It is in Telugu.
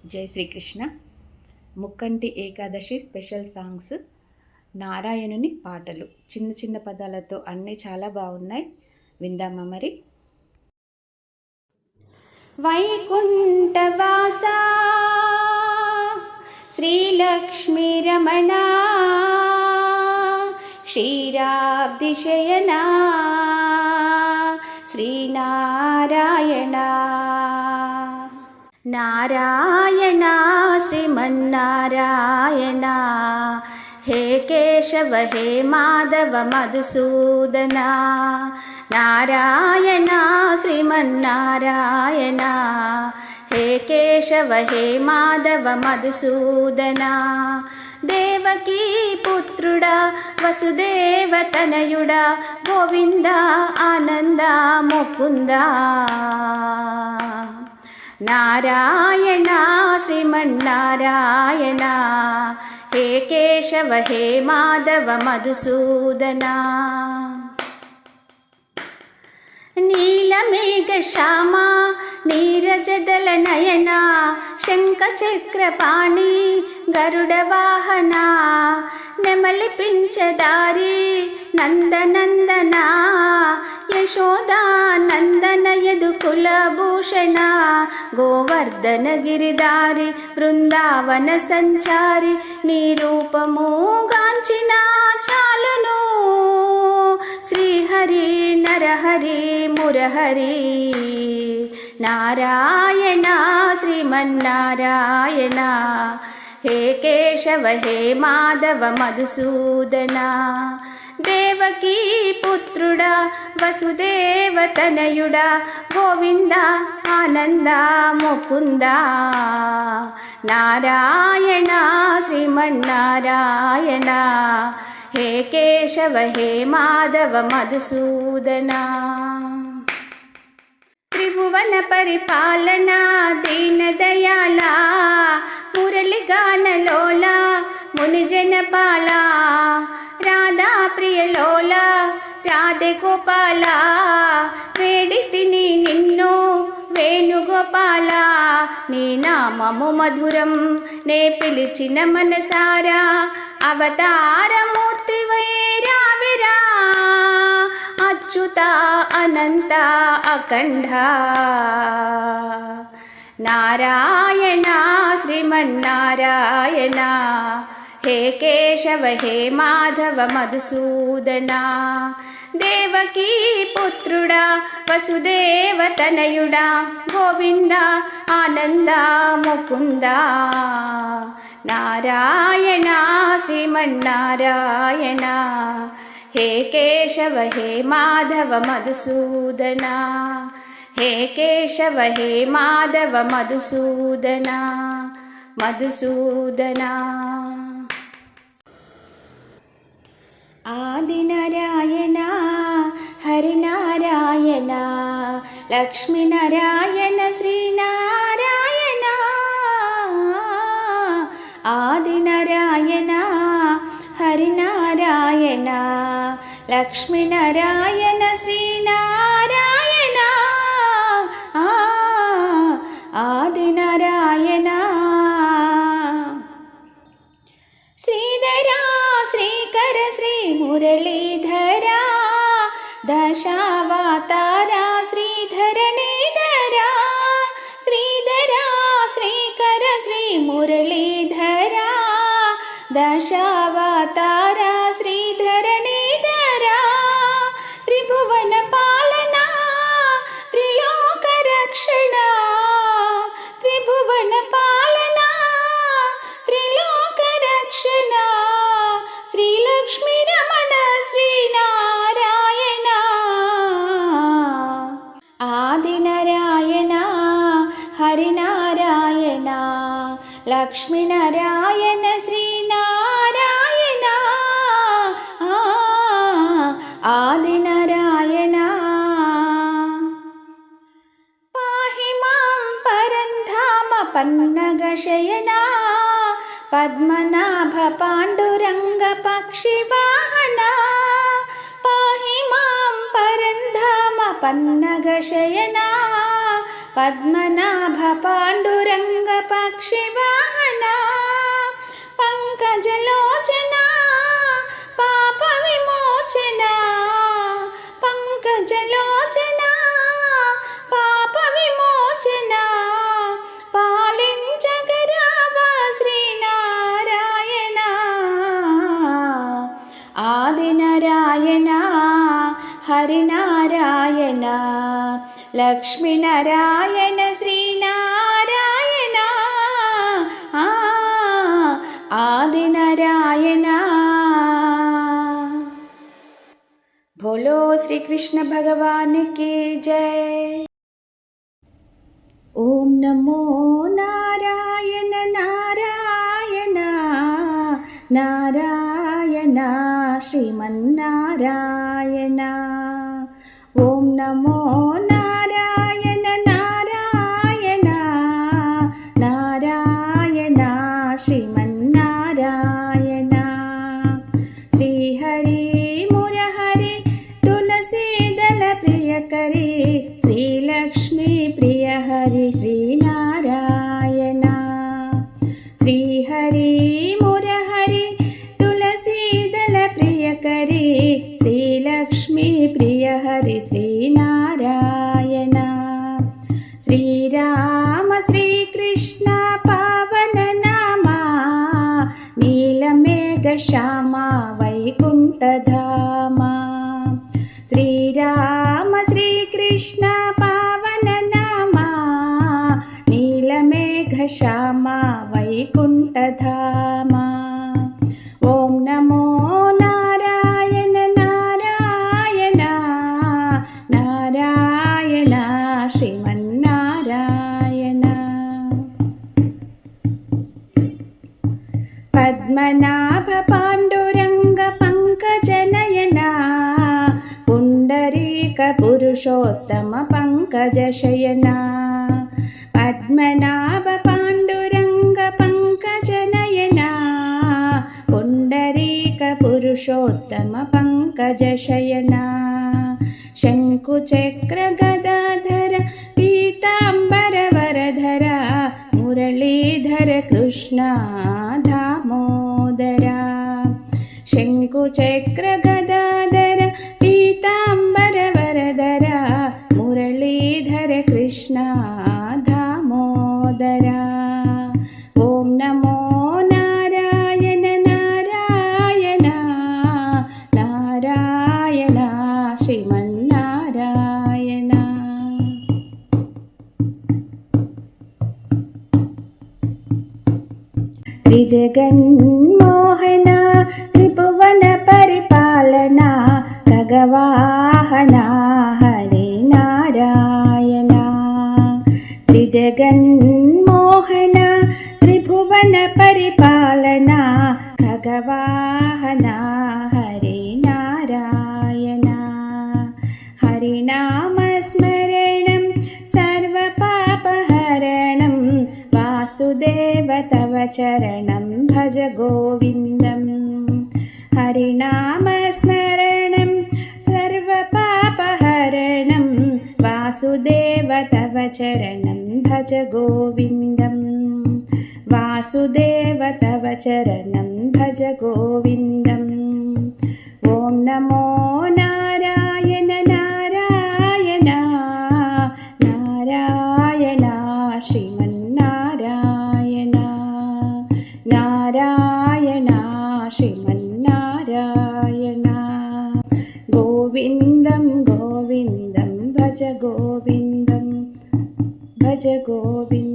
జై శ్రీకృష్ణ. ముక్కంటి ఏకాదశి స్పెషల్ సాంగ్స్, నారాయణుని పాటలు, చిన్న చిన్న పదాలతో అన్నీ చాలా బాగున్నాయి. విందామా మరి? వైకుంఠవాస శ్రీలక్ష్మీ రమణ క్షీరాబ్దిశయన శ్రీనారాయణ నారాయణ శ్రీమన్నారాయణ హే కేశవ హే మాధవ మధుసూదన నారాయణ శ్రీమన్నారాయణ హే కేశవ హే మాధవ మధుసూదన దేవకీ పుత్రుడా వసుదేవ తనయుడా గోవింద ఆనంద ముకుంద నారాయణ శ్రీమన్నారాయణ హే కేశవ హే మాధవ మధుసూదన నీలమేఘ శ్యామ నీరజదల నయన శంఖచక్రపాణి గరుడ వాహన నెమలి పించదారి నందనందన యశోదా నందన యదుకుల భూషణ గోవర్ధన గిరిదారి బృందావన సంచారి నీ రూపము గాంచిన చాలును శ్రీహరి నరహరి మురహరి నారాయణ శ్రీమన్నారాయణ హే కేశవ హే మాధవ మధుసూదన దేవకీ పుత్రుడా వసుదేవ తనయుడా గోవింద ఆనంద ముకుంద నారాయణ శ్రీమన్నారాయణ హే కేశవ హే మాధవ మధుసూదన త్రిభువన పరిపాలన దీన దయాళ మురళిగానలోల మునిజన పాల రాధా ప్రియలోల రాధే గోపాల వేడితిని నిన్ను వేణుగోపాల నీ నామము మధురం నే పిలిచిన మనసారా అవతారమూర్తి వైరావిరా అచ్యుత అనంత అఖండ నారాయణ శ్రీమన్నారాయణ హే కేశవ హే మాధవ మధుసూదన దేవకీ పుత్రుడా వసుదేవ తనయుడా గోవింద ఆనంద ముకుంద నారాయణ శ్రీమన్నారాయణ హే కేశవ హే మాధవ మధుసూదన హే కేశవ హే మాధవ మధుసూదన మధుసూదన ఆదినారాయణ హరినారాయణ లక్ష్మీనారాయణ శ్రీనారాయణ ఆదినారాయణ హరినారాయణ లక్ష్మీనారాయణ శ్రీనారాయణ ఆదినారాయణ శ్రీధరా శ్రీకర శ్రీ మురళీధరా దశావతారా శ్రీధరణీధరా శ్రీధరా శ్రీకర శ్రీ మురళీధరా దశావతారా శ్రీధరణీధరా త్రిభువన పాలన త్రిలోక రక్షణ త్రిభువన పాలన త్రిలోక రక్షణ శ్రీలక్ష్మీ రమణ శ్రీనారాయణ ఆదినారాయణ హరినారాయణ లక్ష్మీనారాయణ శ్రీనారాయణ ఆదినారాయణ పాహి మాం పరంధామ పన్నగశయన పద్మనాభ పాండురంగ పక్షివాహన పాహి మాం పరంధామ పన్నగశయన పద్మనాభ పాండురంగ పక్షి पक्षिवाहना पंकजलोचना पाप विमोचना पंकजलोचना पाप विमोचना पालिंचगरावा श्रीनारायण आदिनारायण हरिनारायण लक्ष्मीनारायण श्रीनारायण आदिनारायण। बोलो श्री कृष्ण भगवान की जय। ओम नमो नारायण नारायण नारायण श्रीमन्नारायण। ओम नमो नारायण नारायण नारायण श्रीमन्नारायण। श्रीहरि मुरहरि तुलसीदल प्रियकरी श्रीलक्ष्मी प्रियहरि श्रीनारायण। श्रीहरि मुरहरि तुलसीदल प्रियकरी श्रीलक्ष्मी प्रियहरि श्रीनारायण। श्रीराम श्रीकृष्ण पावन नामा नीलमेघ श्यामा वैकुण्ठधामा। श्रीराम श्रीकृष्ण पावन नामा नीलमेघ श्यामा वैकुण्ठधामा। ओम नमो नारायण नारायण नारायण श्रीमन्नारायण। पद्मनाभ पाण्डुरङ्ग पङ्कजनयन पुण्डरीक पुरुषोत्तम पङ्कजशयन। पद्मनाभ पाण्डुरङ्ग पङ्कजनयन पुण्डरीक पुरुषोत्तम पङ्कजशयन। शङ्कुचक्र गदाधर पीताम्बर वरधर मुरलीधर कृष्ण दामोदर। शङ्कुचक्र गदाधर पीताम्बर वरधर मुरलीधर कृष्ण दामोदर। ओम नमो नारायण नारायण नारायण श्रीमन्नारायण। त्रिजगन्मोहन त्रिभुवन परिपालना खगवाहना हरिनारायण। त्रिजगन्मोहन त्रिभुवन परिपालना खगवाहना हरिनारायण। हरिनामस्मरणं सर्वपापहरणं वासुदेव तव चरणं भज गोविन्दम्। हरिनामस्मरणं सर्वपापहरणं वासुदेव तव चरणं भज गोविन्दम्। वासुदेव तव चरणं भज गोविन्दम्। ओम नमो नारायण नारायण नारायण श्रीमन्नारायण। नारायण श्रीमन्नारायण। गोविन्दं गोविन्दं भज गोविन्दं भज गोविन्दम्।